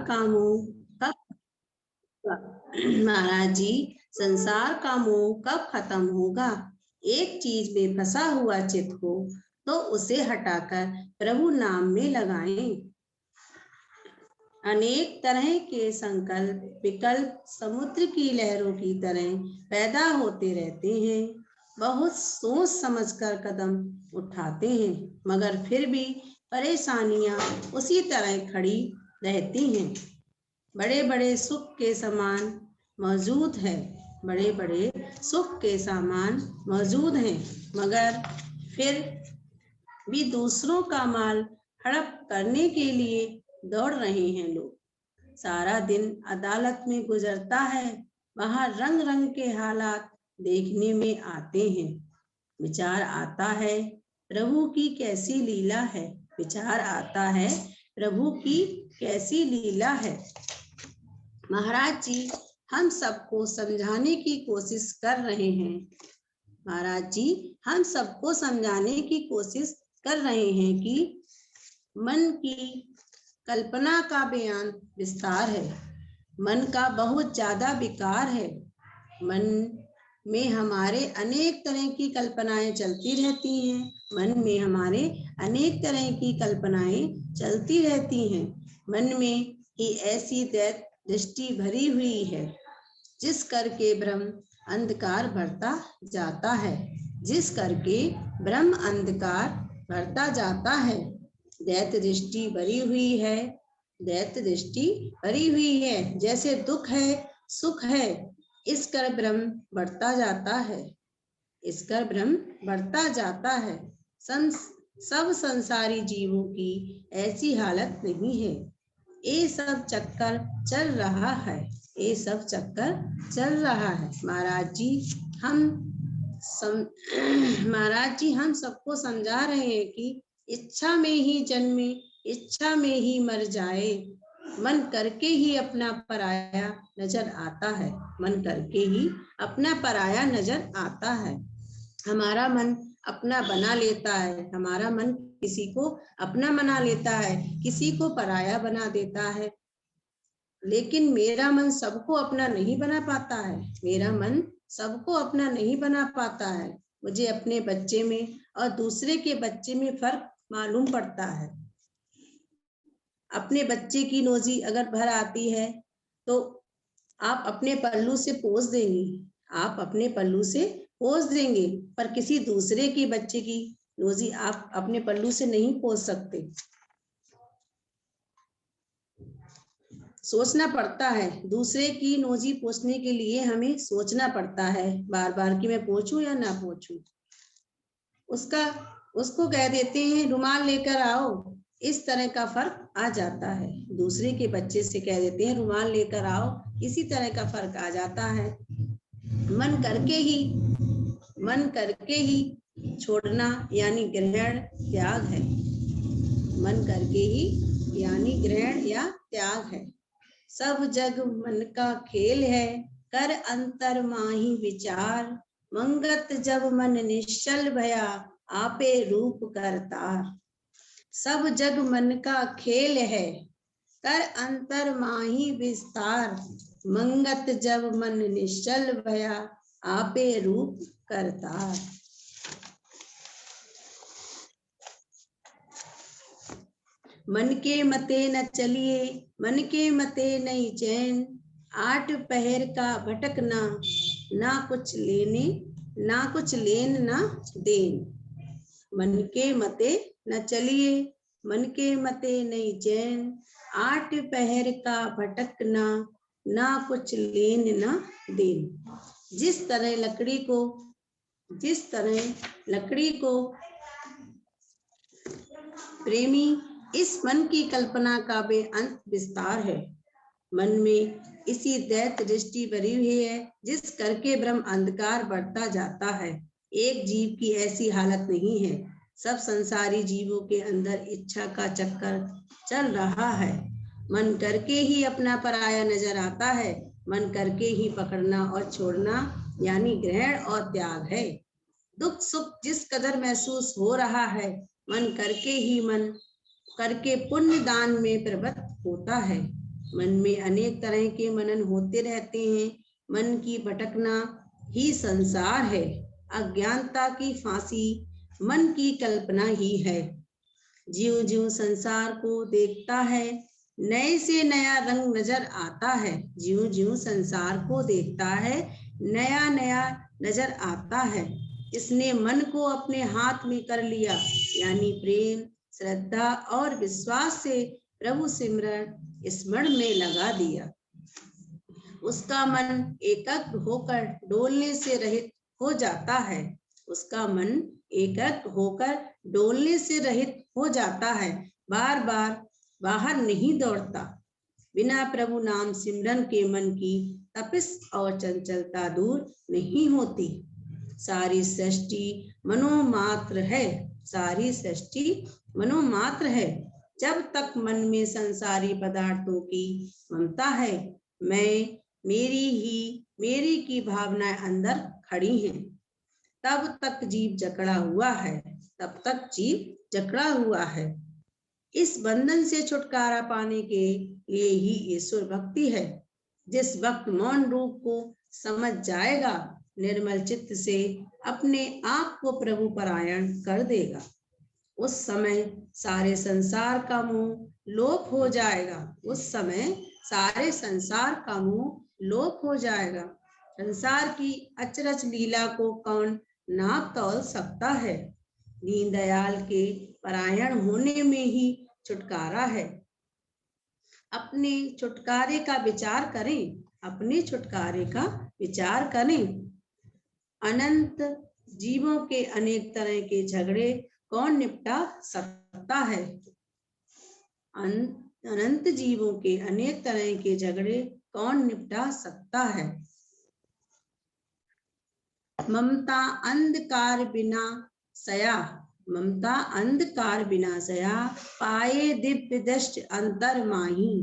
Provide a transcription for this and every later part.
का मोह कब महाराज जी, संसार का मोह कब खत्म होगा? एक चीज में फंसा हुआ चित्त हो तो उसे हटाकर प्रभु नाम में लगाएं। अनेक तरह के संकल्प विकल्प समुद्र की लहरों की तरह पैदा होते रहते हैं। बहुत सोच समझकर कदम उठाते हैं, मगर फिर भी परेशानियां उसी तरह खड़ी रहती हैं। बड़े बड़े सुख के सामान मौजूद है, बड़े बड़े सुख के सामान मौजूद हैं, मगर फिर भी दूसरों का माल हड़प करने के लिए दौड़ रहे हैं लोग। सारा दिन अदालत में गुजरता है, वहां रंग रंग के हालात देखने में आते हैं। विचार आता है प्रभु की कैसी लीला है, विचार आता है प्रभु की कैसी लीला है। महाराज जी, हम सबको समझाने की कोशिश कर रहे हैं। महाराज जी, हम सबको समझाने की कोशिश कर रहे हैं कि मन की कल्पना का बयान विस्तार है, मन का बहुत ज्यादा विकार है। मन में हमारे अनेक तरह की कल्पनाएं चलती रहती हैं, मन में हमारे अनेक तरह की कल्पनाएं चलती रहती हैं। मन में ही ऐसी दैत दृष्टि भरी हुई है जिस करके ब्रह्म अंधकार भरता जाता है, जिस करके ब्रह्म अंधकार भरता जाता है। दैत दृष्टि भरी हुई है, दैत दृष्टि भरी हुई है, जैसे दुख है सुख है, इस कर ब्रह्म बढ़ता जाता है, इस कर ब्रह्म बढ़ता जाता है। सब संसारी जीवों की ऐसी हालत नहीं है। ये सब चक्कर चल रहा है, ये सब चक्कर चल रहा है। महाराज जी, हम सबको समझा रहे हैं कि इच्छा में ही जन्मे, इच्छा में ही मर जाए। मन करके ही अपना पराया नजर आता है, मन करके ही अपना पराया नजर आता है। हमारा मन अपना बना लेता है, हमारा मन किसी को अपना बना लेता है, किसी को पराया बना देता है। लेकिन मेरा मन सबको अपना नहीं बना पाता है, मेरा मन सबको अपना नहीं बना पाता है। मुझे अपने बच्चे में और दूसरे के बच्चे में फर्क मालूम पड़ता है। अपने बच्चे की नोजी अगर भर आती है तो आप अपने पल्लू से पोंछ देंगे, आप अपने पल्लू से पोंछ देंगे, पर किसी दूसरे के बच्चे की नोजी आप अपने पल्लू से नहीं पोंछ सकते। सोचना पड़ता है, दूसरे की नोजी पोंछने के लिए हमें सोचना पड़ता है बार बार कि मैं पोंछूं या ना पोंछूं। उसको कह देते हैं रुमाल लेकर आओ, इस तरह का फर्क आ जाता है। दूसरे के बच्चे से कह देते हैं रुमाल लेकर आओ, इसी तरह का फर्क आ जाता है। मन करके ही छोड़ना यानी ग्रहण त्याग है, मन करके ही यानी ग्रहण या त्याग है। सब जग मन का खेल है, कर अंतर माही विचार, मंगत जब मन निश्चल भया, आपे रूप करतार। सब जग मन का खेल है, कर अंतर माही विस्तार, मंगत जब मन निश्चल भया, आपे रूप करतार। मन के मते न चलिए, मन के मते नहीं चैन, 8 पहर का भटकना, ना कुछ लेन ना देन। मन के मते न चलिए, मन के मते नहीं चैन, 8 पहर का भटकना, ना कुछ लेन ना देन। जिस तरह लकड़ी को प्रेमी इस मन की कल्पना का बेअंत विस्तार है। मन में इसी दैत दृष्टि भरी हुई है जिस करके ब्रह्म अंधकार बढ़ता जाता है। एक जीव की ऐसी हालत नहीं है, सब संसारी जीवों के अंदर इच्छा का चक्कर चल रहा है। मन करके ही अपना पराया नजर आता है, मन करके ही पकड़ना और छोड़ना यानी ग्रहण और त्याग है। दुख सुख जिस कदर महसूस हो रहा है, मन करके पुण्य दान में प्रवृत्त होता है। मन में अनेक तरह के मनन होते रहते हैं। मन की भटकना ही संसार है। अज्ञानता की फांसी मन की कल्पना ही है। जीव जीव संसार को देखता है, नए से नया रंग नजर आता है। जीव जीव संसार को देखता है, नया नया नजर आता है। इसने मन को अपने हाथ में कर लिया, यानी प्रेम, श्रद्धा और विश्वास से प्रभु सिमरन स्मरण में लगा दिया। उसका मन एकाग्र होकर डोलने से रहित हो जाता है। उसका मन एकाग्र होकर डोलने से रहित हो जाता है, बार बार बाहर नहीं दौड़ता। बिना प्रभु नाम सिमरन के मन की तपिश और चंचलता दूर नहीं होती। सारी सृष्टि मनोमात्र है। सारी सृष्टि मनोमात्र है। जब तक मन में संसारी पदार्थों की ममता है, मैं, मेरी की भावनाएं अंदर खड़ी हैं, तब तक जीव जकड़ा हुआ है। तब तक जीव जकड़ा हुआ है। इस बंधन से छुटकारा पाने के लिए ही ईश्वर भक्ति है। जिस वक्त मौन रूप को समझ जाएगा, निर्मल चित्त से अपने आप को प्रभु परायण कर देगा, उस समय सारे संसार का मोह लोप हो जाएगा। उस समय सारे संसार का मोह लोप हो जाएगा। संसार की अचरज लीला को कौन नाप तौल सकता है। दीनदयाल के परायण होने में ही छुटकारा है। अपने छुटकारे का विचार करें। अपने छुटकारे का विचार करें। अनंत जीवों के अनेक तरह के झगड़े कौन निपटा सकता है। अनंत जीवों के अनेक तरह के झगड़े कौन निपटा सकता है। ममता अंधकार बिना सया, ममता अंधकार बिना सया, पाए दिव्य दृष्टि अंतर माही,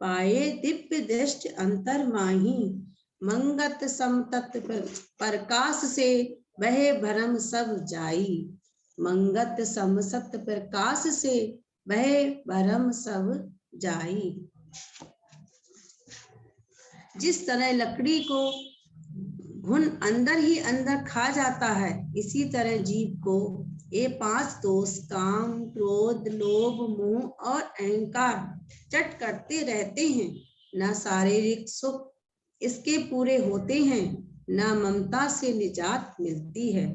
पाए दिव्य दृष्टि अंतर माही। मंगत समतत प्रकाश से वह भरम सब जाई। मंगत समसत प्रकाश से वह भरम सब जाई। जिस तरह लकड़ी को घुन अंदर ही अंदर खा जाता है, इसी तरह जीव को ये 5 दोष काम, क्रोध, लोभ, मोह और अहंकार चट करते रहते हैं। न शारीरिक सुख इसके पूरे होते हैं, न ममता से निजात मिलती है।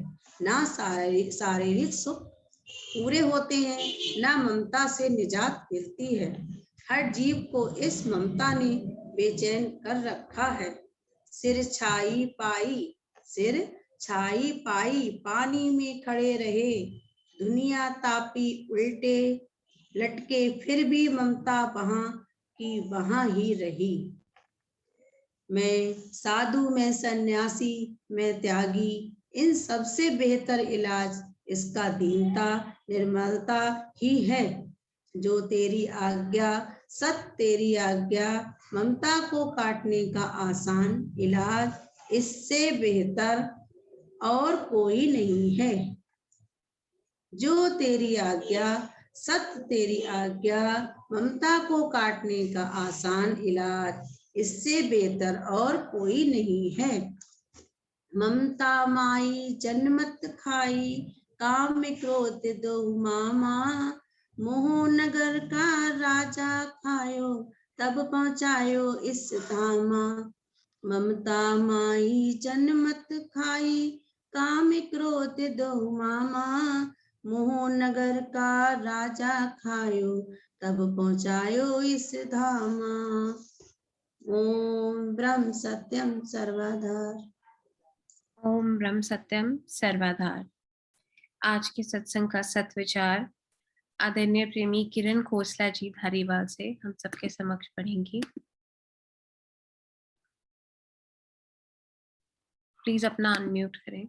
न शारीरिक सुख पूरे होते हैं, न ममता से निजात मिलती है। हर जीव को इस ममता ने बेचैन कर रखा है। सिर छाई पाई, सिर छाई पाई, पानी में खड़े रहे, दुनिया तापी उल्टे लटके, फिर भी ममता वहां की वहां ही रही। मैं साधु, मैं सन्यासी, मैं त्यागी, इन सबसे बेहतर इलाज इसका दीनता, निर्मलता ही है। जो तेरी आज्ञा, सत तेरी आज्ञा, ममता को काटने का आसान इलाज इससे बेहतर और कोई नहीं है। जो तेरी आज्ञा, सत तेरी आज्ञा, ममता को काटने का आसान इलाज इससे बेहतर और कोई नहीं है। ममता माई जन्मत खाई, काम क्रोध दो मामा, मोह नगर का राजा खायो, तब पहुंचायो इस धामा। ममता माई जन्मत खाई, काम क्रोध दो मामा, मोह नगर का राजा खायो, तब पहुंचायो इस धामा। ओम ब्रह्म सत्यम सर्वाधार। ओम ब्रह्म सत्यम सर्वाधार। आज के सत्संग का सत्विचार आदरणीय प्रेमी किरण खोसला जी धारीवाल से हम सबके समक्ष पढ़ेंगी। प्लीज अपना अनम्यूट करें।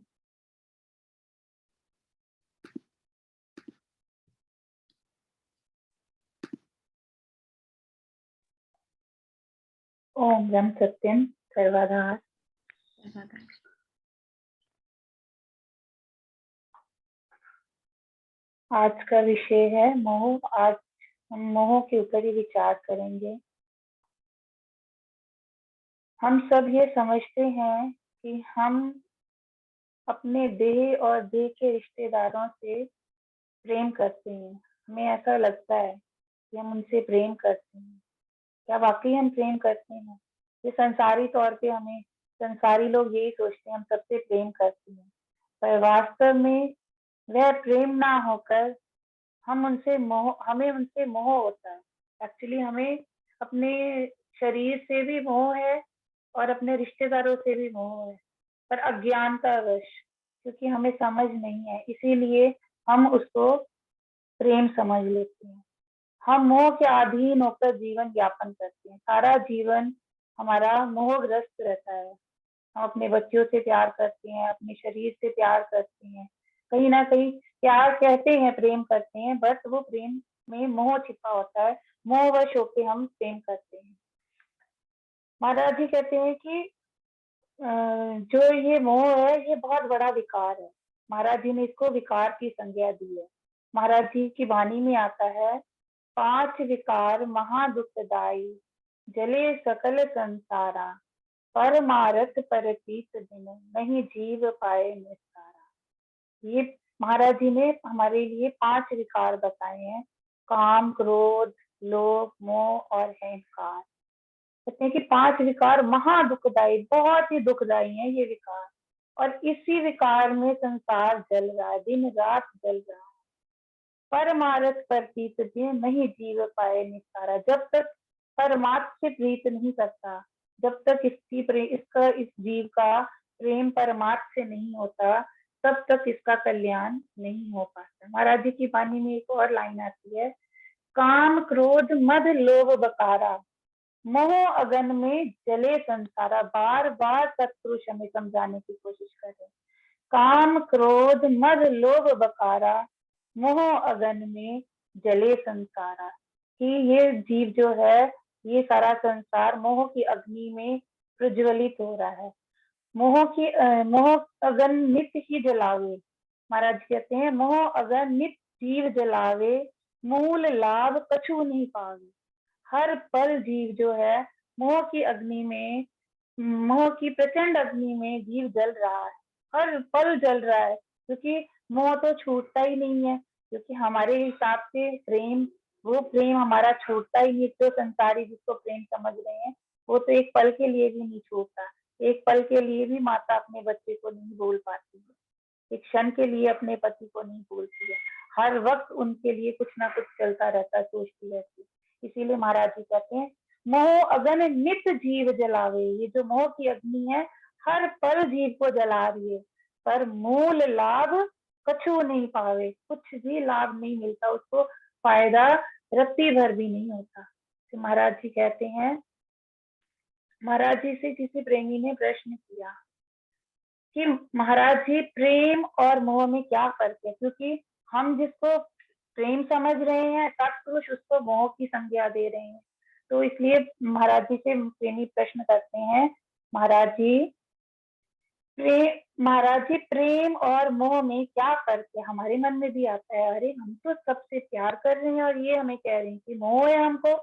ओम ब्रह्म सत्यम सर्वाधार। आज का विषय है मोह। आज हम मोह के ऊपर ही विचार करेंगे। हम सब ये समझते हैं कि हम अपने देह और देह के रिश्तेदारों से प्रेम करते हैं। हमें ऐसा लगता है कि हम उनसे प्रेम करते हैं। क्या वाकई हम प्रेम करते हैं? ये संसारी तौर पे संसारी लोग यही सोचते हैं, हम सबसे प्रेम करते हैं, पर वास्तव में वह प्रेम ना होकर हमें उनसे मोह होता है। एक्चुअली हमें अपने शरीर से भी मोह है और अपने रिश्तेदारों से भी मोह है, पर अज्ञानतावश, क्योंकि हमें समझ नहीं है, इसीलिए हम उसको प्रेम समझ लेते हैं। हम मोह के अधीन होकर जीवन यापन करते हैं। सारा जीवन हमारा मोहग्रस्त रहता है। हम अपने बच्चों से प्यार करते हैं, अपने शरीर से प्यार करते हैं, कहीं ना कहीं प्यार कहते हैं, प्रेम करते हैं, बट वो प्रेम में मोह छिपा होता है। मोहवश होके हम प्रेम करते हैं। महाराज जी कहते हैं कि जो ये मोह है ये बहुत बड़ा विकार है। महाराज जी ने इसको विकार की संज्ञा दी है। महाराज जी की वाणी में आता है, 5 विकार महादुखदाई, जले सकल संसारा, परमारथ परतीत दिन, नहीं जीव पाए निस्तारा। ये महाराज जी ने हमारे लिए 5 विकार बताए हैं, काम, क्रोध, लोभ, मोह और अहंकार। कहते हैं कि 5 विकार महादुखदायी, बहुत ही दुखदायी है ये विकार, और इसी विकार में संसार जल रहा है, दिन रात जल रहा है। परमारथ प्रतीत दिन, नहीं जीव पाए निस्तारा। जब तक परमात्मा से प्रीत नहीं करता, जब तक इस जीव का प्रेम परमात्मा से नहीं होता, तब तक इसका कल्याण नहीं हो पाता। महाराज जी की वाणी में एक और लाइन आती है, काम, क्रोध, मद, लोभ, बकारा, मोह अगन में जले संसारा। बार बार सत्पुरुष हमें समझाने की कोशिश कर रहे हैं। काम, क्रोध, मद, लोभ, बकारा, मोह अगन में जले संसारा। कि ये जीव जो है, ये सारा संसार मोह की अग्नि में प्रज्वलित हो रहा है। मोह अगन नित ही जलावे। महाराज कहते हैं, मोह अगन नित जीव जलावे, मूल लाभ कछु नहीं पावे। हर पल जीव जो है मोह की अग्नि में, मोह की प्रचंड अग्नि में जीव जल रहा है, हर पल जल रहा है, क्योंकि मोह तो छूटता ही नहीं है। क्योंकि हमारे हिसाब से वो प्रेम हमारा छूटता ही नहीं। तो संसारी जिसको प्रेम समझ रहे हैं, वो तो एक पल के लिए भी नहीं छूटता। एक पल के लिए भी माता अपने बच्चे को नहीं भूल पाती है, एक क्षण के लिए अपने पति को नहीं भूलती है। हर वक्त उनके लिए कुछ ना कुछ चलता रहता है, सोचती रहती है। इसीलिए महाराज जी कहते हैं, मोह अगन नित जीव जलावे। ये जो मोह की अग्नि है, हर पल जीव को जला रही है, पर मूल लाभ कछु नहीं पावे। कुछ भी लाभ नहीं मिलता उसको, फायदा रत्ती भर भी नहीं होता। तो महाराज जी कहते हैं, महाराज जी से किसी प्रेमी ने प्रश्न किया कि महाराज जी, प्रेम और मोह में क्या फर्क है? क्योंकि हम जिसको प्रेम समझ रहे हैं, सत्पुरुष उसको मोह की संज्ञा दे रहे हैं। तो इसलिए महाराज जी से प्रेमी प्रश्न करते हैं, महाराज जी प्रेम और मोह में क्या फर्क है? हमारे मन में भी आता है, अरे हम तो सबसे प्यार कर रहे हैं और ये हमें कह रहे हैं कि मोह है हमको,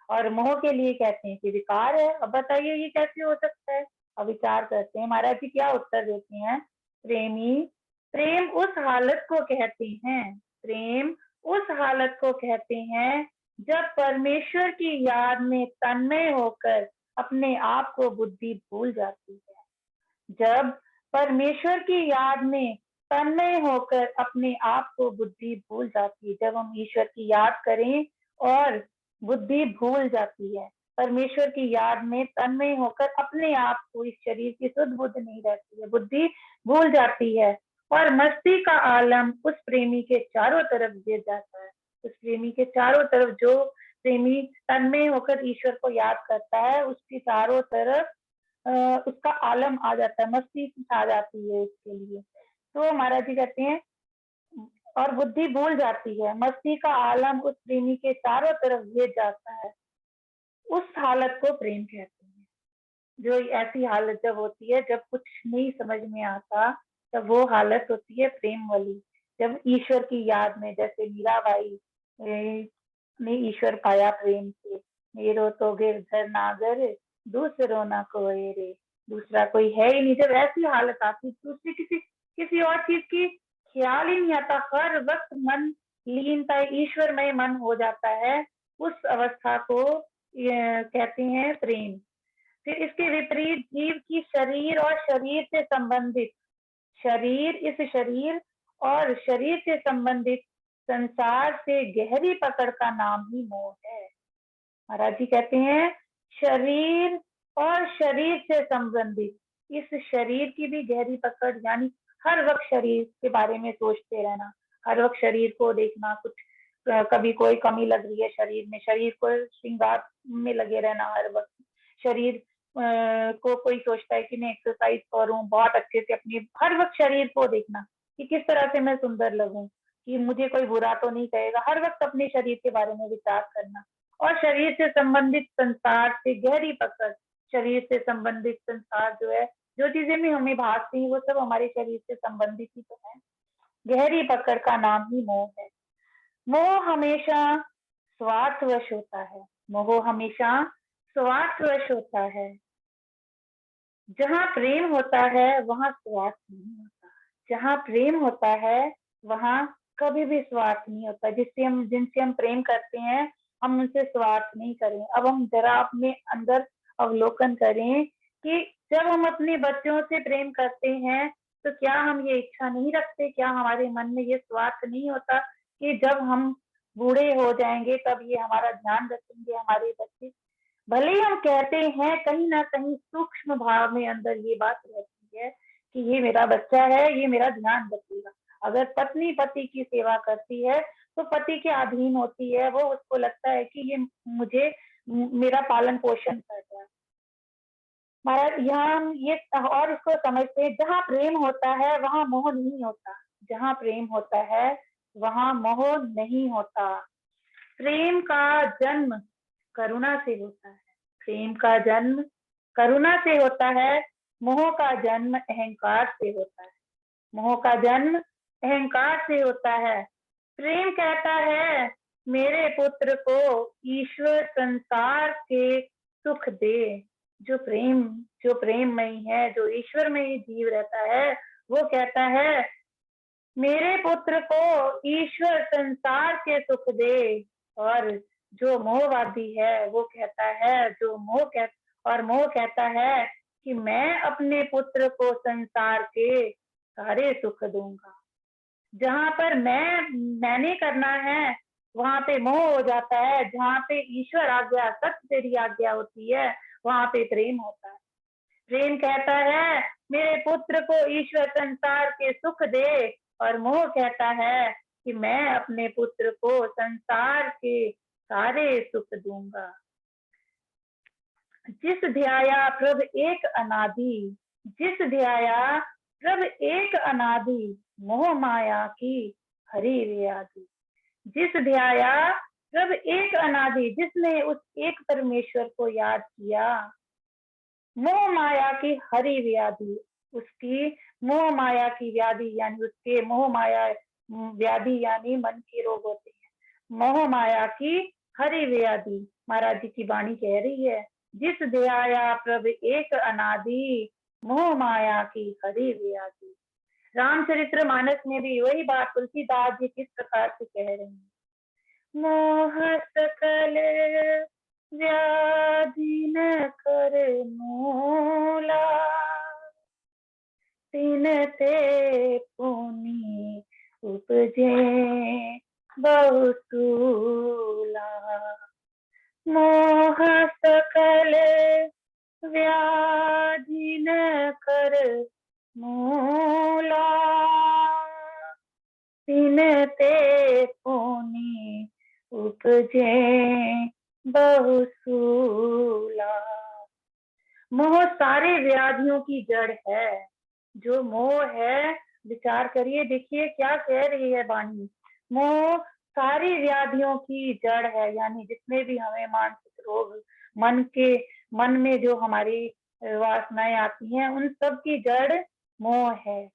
और मोह के लिए कहते हैं कि विकार है। अब बताइए ये कैसे हो सकता है? अब विचार करते हैं। महाराज जी क्या उत्तर देते हैं, प्रेम उस हालत को कहते हैं, प्रेम उस हालत को कहते हैं जब परमेश्वर की याद में तन्मय होकर अपने आप को बुद्धि भूल जाती है। जब परमेश्वर की याद में तन्मय होकर अपने आप को बुद्धि भूल जाती है, जब हम ईश्वर की याद करें और बुद्धि भूल जाती है, परमेश्वर की याद में तन्मय होकर अपने आप को, इस शरीर की सुध बुद्ध नहीं रहती है, बुद्धि भूल जाती है, और मस्ती का आलम उस प्रेमी के चारों तरफ गिर जाता है। उस प्रेमी के चारों तरफ, जो प्रेमी तन्मय होकर ईश्वर को याद करता है, उसकी चारों तरफ उसका आलम आ जाता है, मस्ती आ जाती है उसके लिए। तो महाराज जी कहते हैं, और बुद्धि भूल जाती है, मस्ती का आलम उस प्रेमी के चारों तरफ गिर जाता है, उस हालत को प्रेम कहते हैं। जो ऐसी हालत जब होती है, जब कुछ नहीं समझ में आता, तब वो हालत होती है प्रेम वाली। जब ईश्वर की याद में, जैसे मीराबाई ने ईश्वर पाया प्रेम से, मेरो तो गिरधर नागर, दूसरों न कोई रे, दूसरा कोई है ही नहीं। जब ऐसी हालत आती दूसरी किसी और चीज की ख्याल ही नहीं आता, हर वक्त मन लीनता ईश्वरमय मन हो जाता है, उस अवस्था को कहते हैं प्रेम। फिर इसके विपरीत जीव की शरीर और शरीर से संबंधित इस शरीर और शरीर से संबंधित संसार से गहरी पकड़ का नाम ही मोह है। महाराज जी कहते हैं शरीर और शरीर से संबंधित इस शरीर की भी गहरी पकड़, यानी हर वक्त शरीर के बारे में सोचते रहना, हर वक्त शरीर को देखना, कुछ कभी कोई कमी लग रही है शरीर में, शरीर को श्रृंगार में लगे रहना हर वक्त। शरीर को कोई सोचता है कि मैं एक्सरसाइज करूं बहुत अच्छे से, अपनी हर वक्त शरीर को देखना कि किस तरह से मैं सुंदर लगूं, कि मुझे कोई बुरा तो नहीं कहेगा, हर वक्त अपने शरीर के बारे में विचार करना। और शरीर से संबंधित संसार से गहरी पकड़, शरीर से संबंधित संसार जो है, जो चीजें भी हमें भासती हैं वो सब हमारे शरीर से संबंधित ही तो है। गहरी पकड़ का नाम ही मोह है। मोह हमेशा स्वार्थवश होता है, मोह हमेशा स्वार्थवश होता है। जहाँ प्रेम होता है वहाँ स्वार्थ नहीं होता, जहाँ प्रेम होता है वहाँ कभी भी स्वार्थ नहीं होता। जिनसे हम प्रेम करते हैं हम उनसे स्वार्थ नहीं करें। अब हम जरा अपने अंदर अवलोकन करें कि जब हम अपने बच्चों से प्रेम करते हैं तो क्या हम ये इच्छा नहीं रखते, क्या हमारे मन में ये स्वार्थ नहीं होता कि जब हम बूढ़े हो जाएंगे तब ये हमारा ध्यान रखेंगे हमारे बच्चे। भले ही हम कहते हैं कहीं ना कहीं सूक्ष्म भाव में अंदर ये बात रहती है कि ये मेरा बच्चा है, ये मेरा ध्यान रखेगा। अगर पत्नी पति की सेवा करती है तो पति के अधीन होती है, वो उसको लगता है कि ये मेरा पालन पोषण कर रहा है। महाराज यहाँ हम ये और उसको समझते हैं, जहाँ प्रेम होता है वहाँ मोह नहीं होता, जहाँ प्रेम होता है वहाँ मोह नहीं होता। प्रेम का जन्म करुणा से होता है, प्रेम का जन्म करुणा से होता है। मोह का जन्म अहंकार से होता है, मोह का जन्म अहंकार से होता है। प्रेम कहता है मेरे पुत्र को ईश्वर संसार के सुख दे। जो प्रेममयी है, जो ईश्वर में ही जीव रहता है, वो कहता है मेरे पुत्र को ईश्वर संसार के सुख दे। और जो मोहवादी है वो कहता है, मोह कहता है कि मैं अपने पुत्र को संसार के सारे सुख दूंगा। जहाँ पर मैंने करना है वहां पे मोह हो जाता है, जहाँ पे ईश्वर आज्ञा, सत्य तेरी आज्ञा होती है वहां पे प्रेम होता है। प्रेम कहता है मेरे पुत्र को ईश्वर संसार के सुख दे, और मोह कहता है कि मैं अपने पुत्र को संसार के सारे सुख दूंगा। जिस ध्याया प्रभ एक अनादि, जिस ध्याया प्रभ एक अनादि, मोह माया की हरि व्याधि। जिस ध्याया प्रभ एक अनादि, जिसने उस एक परमेश्वर को याद किया, मोह माया की हरि व्याधि, उसकी मोह माया की व्याधि यानी उसके मोह माया व्याधि यानी मन के रोग होते हैं। मोह माया की हरि व्याधि, महाराज जी की वाणी कह रही है, जिस ध्याया प्रभ एक अनादि, मोह माया की हरि व्याधि। रामचरित्र मानस में भी वही बात तुलसीदास जी किस प्रकार से कह रहे हैं। मोह सकल व्याधि न कर मूला, तिन ते पुनि उपजे बहुसूला। मोह सकल व्याधि न कर मूला, तिन ते पुनि उपजे बहुसूला। मोह सारे व्याधियों की जड़ है। जो मोह है, विचार करिए, देखिए क्या कह रही है वाणी। मोह सारी व्याधियों की जड़ है, यानी जितने भी हमें मानसिक रोग, मन में जो हमारी वासनाएं आती हैं, उन सब की जड़ मोह है।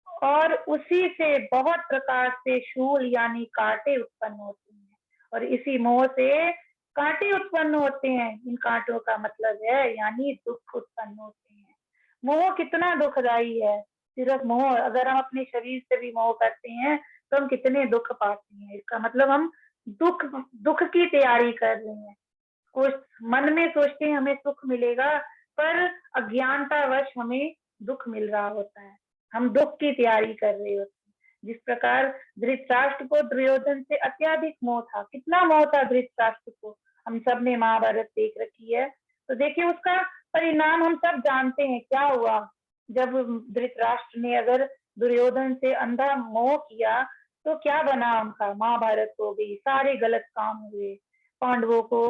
और उसी से बहुत प्रकार से शूल यानी कांटे उत्पन्न होते हैं, और इसी मोह से कांटे उत्पन्न होते हैं। इन कांटों का मतलब है यानी दुख उत्पन्न होते हैं। मोह कितना दुखदाई है। सिर्फ मोह, अगर हम अपने शरीर से भी मोह करते हैं तो हम कितने दुख पाते हैं। इसका मतलब हम दुख दुख की तैयारी कर रहे हैं। कुछ मन में सोचते हैं हमें सुख मिलेगा, पर अज्ञानतावश हमें दुख मिल रहा होता है। हम दुख की तैयारी कर रहे होते हैं। जिस प्रकार धृतराष्ट्र को दुर्योधन से अत्यधिक मोह था। कितना मोह था धृतराष्ट्र को। हम सब ने महाभारत देख रखी है, तो देखिए उसका परिणाम हम सब जानते हैं क्या हुआ। जब धृतराष्ट्र ने अगर दुर्योधन से अंधा मोह किया तो क्या बना उनका। महाभारत हो गई, सारे गलत काम हुए, पांडवों को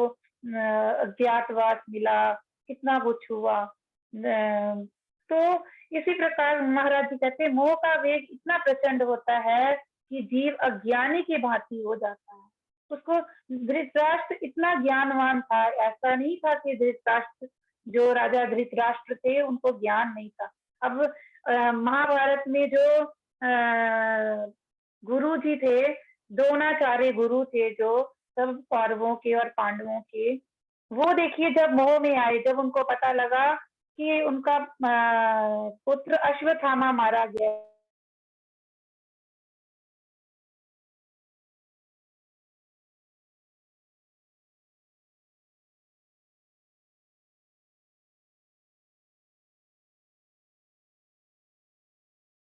अज्ञातवास मिला, कितना कुछ हुआ। तो इसी प्रकार महाराज जी कहते हैं मोह का वेग इतना प्रचंड होता है कि जीव अज्ञानी की भांति हो जाता है। उसको धृतराष्ट्र इतना ज्ञानवान था, ऐसा नहीं था कि धृतराष्ट्र जो राजा धृतराष्ट्र थे उनको ज्ञान नहीं था। अब महाभारत में जो गुरु जी थे, द्रोणाचार्य गुरु थे जो सब कौरवों के और पांडवों के, वो देखिए जब मोह में आए, जब उनको पता लगा कि उनका पुत्र अश्वत्थामा मारा गया,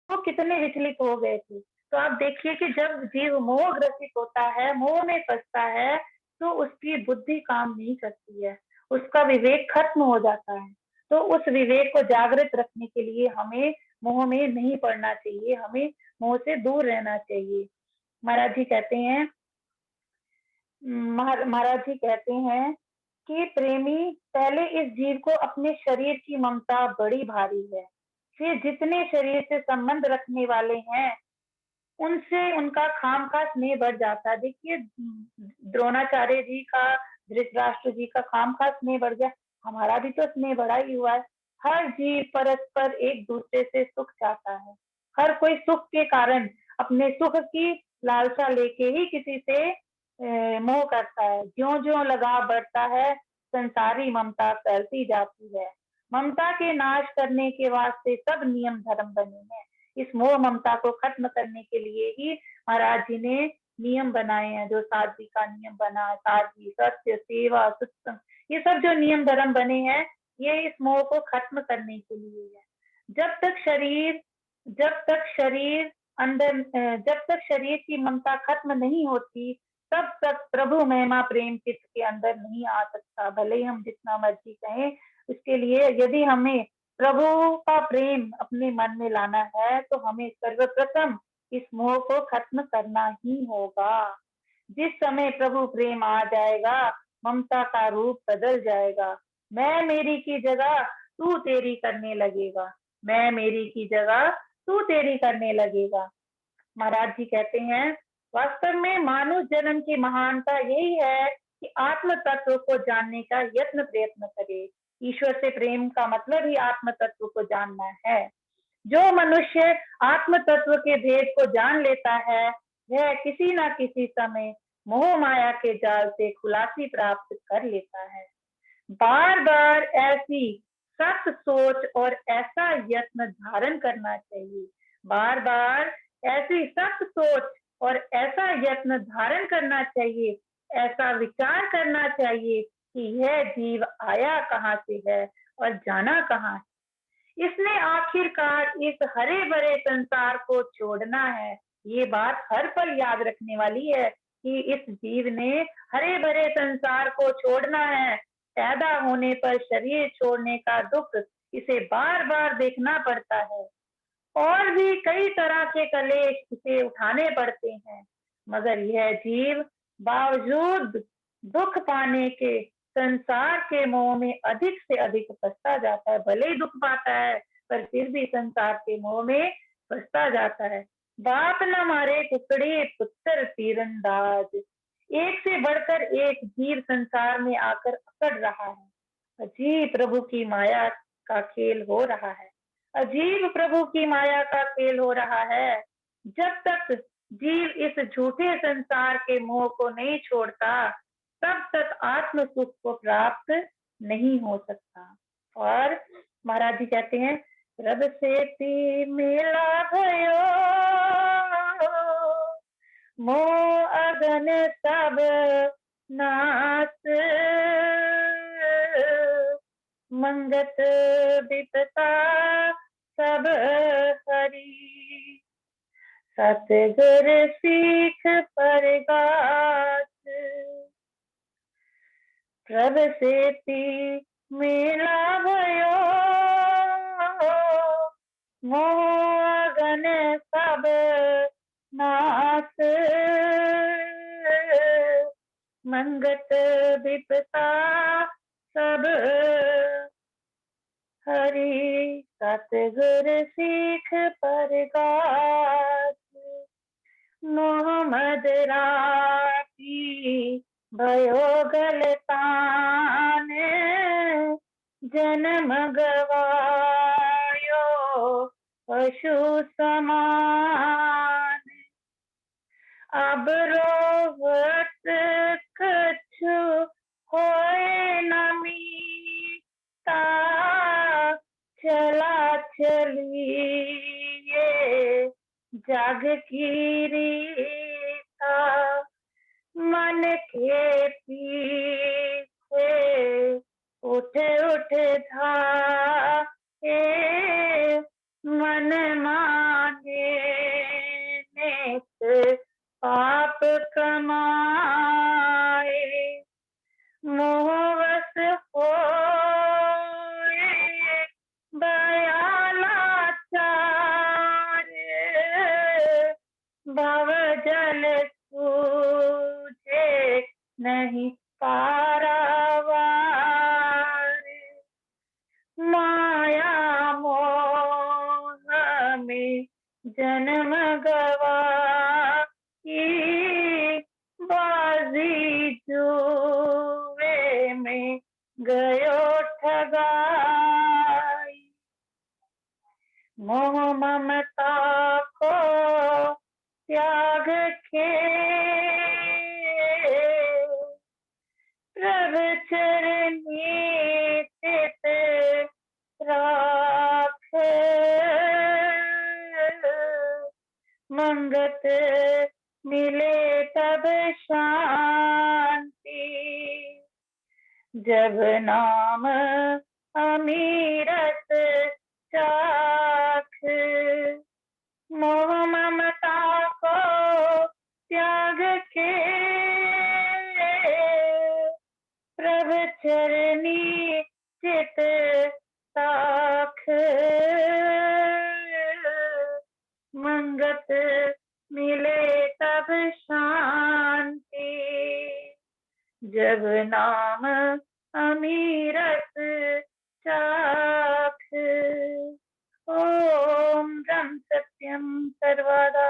वो कितने विचलित हो गए थे। तो आप देखिए कि जब जीव मोह ग्रसित होता है, मोह में फंसता है, तो उसकी बुद्धि काम नहीं करती है, उसका विवेक खत्म हो जाता है। तो उस विवेक को जागृत रखने के लिए हमें मोह में नहीं पड़ना चाहिए, हमें मोह से दूर रहना चाहिए। महाराज जी कहते हैं महाराज जी कहते हैं कि प्रेमी, पहले इस जीव को अपने शरीर की ममता बड़ी भारी है, फिर जितने शरीर से संबंध रखने वाले हैं उनसे उनका खामखा स्नेह बढ़ जाता है। देखिए द्रोणाचार्य जी का, धृतराष्ट्र जी का खामखा स्नेह बढ़ गया, हमारा भी तो स्नेह बढ़ा ही हुआ है। हर जीव परस्पर एक दूसरे से सुख चाहता है। हर कोई सुख के कारण अपने सुख की लालसा लेके ही किसी से मोह करता है। ज्यों ज्यों लगाव बढ़ता है, संसारी ममता फैलती जाती है। ममता के नाश करने के वास्ते सब नियम धर्म बने हैं। इस मोह ममता को खत्म करने के लिए ही महाराज जी ने नियम बनाए हैं, जो सादगी का नियम बना है, सादगी, सत्य, सेवा, सत्संग, ये सब जो नियम धर्म बने हैं, ये इस मोह को खत्म करने के लिए है। जब तक शरीर की ममता खत्म नहीं होती, तब तक प्रभु महिमा प्रेम चित्त के अंदर नहीं आ सकता। भले ही हम जितना मर्जी कहें, उसके लिए यदि हमें प्रभु का प्रेम अपने मन में लाना है तो हमें सर्वप्रथम इस मोह को खत्म करना ही होगा। जिस समय प्रभु प्रेम आ जाएगा, ममता का रूप बदल जाएगा। मैं मेरी की जगह तू तेरी करने लगेगा, मैं मेरी की जगह तू तेरी करने लगेगा। महाराज जी कहते हैं वास्तव में मानव जन्म की महानता यही है कि आत्म तत्व को जानने का यत्न प्रयत्न करे। ईश्वर से प्रेम का मतलब ही आत्म तत्व को जानना है। जो मनुष्य आत्म तत्व के भेद को जान लेता है, वह किसी न किसी समय मोह माया के जाल से खुलासी प्राप्त कर लेता है। बार बार ऐसी सख्त सोच और ऐसा यत्न धारण करना चाहिए। बार बार ऐसी सख्त सोच और ऐसा यत्न धारण करना चाहिए, ऐसा विचार करना चाहिए कि यह जीव आया कहाँ से है और जाना कहाँ है। इसने आखिरकार इस हरे भरे संसार को छोड़ना है। ये बात हर पल याद रखने वाली है कि इस जीव ने हरे भरे संसार को छोड़ना है। पैदा होने पर शरीर छोड़ने का दुख इसे बार बार देखना पड़ता है, और भी कई तरह के कलेश इसे उठाने पड़ते हैं, मगर यह जीव बावजूद दुख पाने के संसार के मोह में अधिक से अधिक फंसता जाता है। भले ही दुख पाता है, पर फिर भी संसार के मोह में फंसता जाता है। बाप न मारे टुकड़े पुत्र तीरंदाज, एक से बढ़कर एक जीव संसार में आकर अकड़ रहा है। अजीब प्रभु की माया का खेल हो रहा है, अजीब प्रभु की माया का खेल हो रहा है। जब तक जीव इस झूठे संसार के मोह को नहीं छोड़ता, तब तक आत्म सुख को प्राप्त नहीं हो सकता। और महाराज जी कहते हैं, रब से ती मेला भयो, मोह अगन सब नास, मंगत विपता सब हरी, सतगुर सीख परगास, प्रभ सेती मेला भयो, मोहगन सब नास, मंगत विपता सब हरि, सतगुर सीख परगास, मोहम्मद राती भयो गलतान, जन्म गवायो पशु समान, अब रोवत कछु होए न मीता, चला चलिए जग की रीता, मन के पीछे उठ उठ धाए, मन माने नित पाप कमाए, मोहवश होए बयालाचार, भव जल सूझे नहीं पारावार, माया मोह में जन्म गवाई, बाजी जुए में गयो ठगाई, मोह ममता को त्याग के प्रभ चरनी चित राख, मंगत मिले तब शांति, जब नाम अमीरत चाख, मोह ममता को त्याग के प्रभ चरनी चित साख, मंगत मिले तब शांति, जब नाम अमीरत चाख। ओम ब्रह्म सत्यम सर्वदा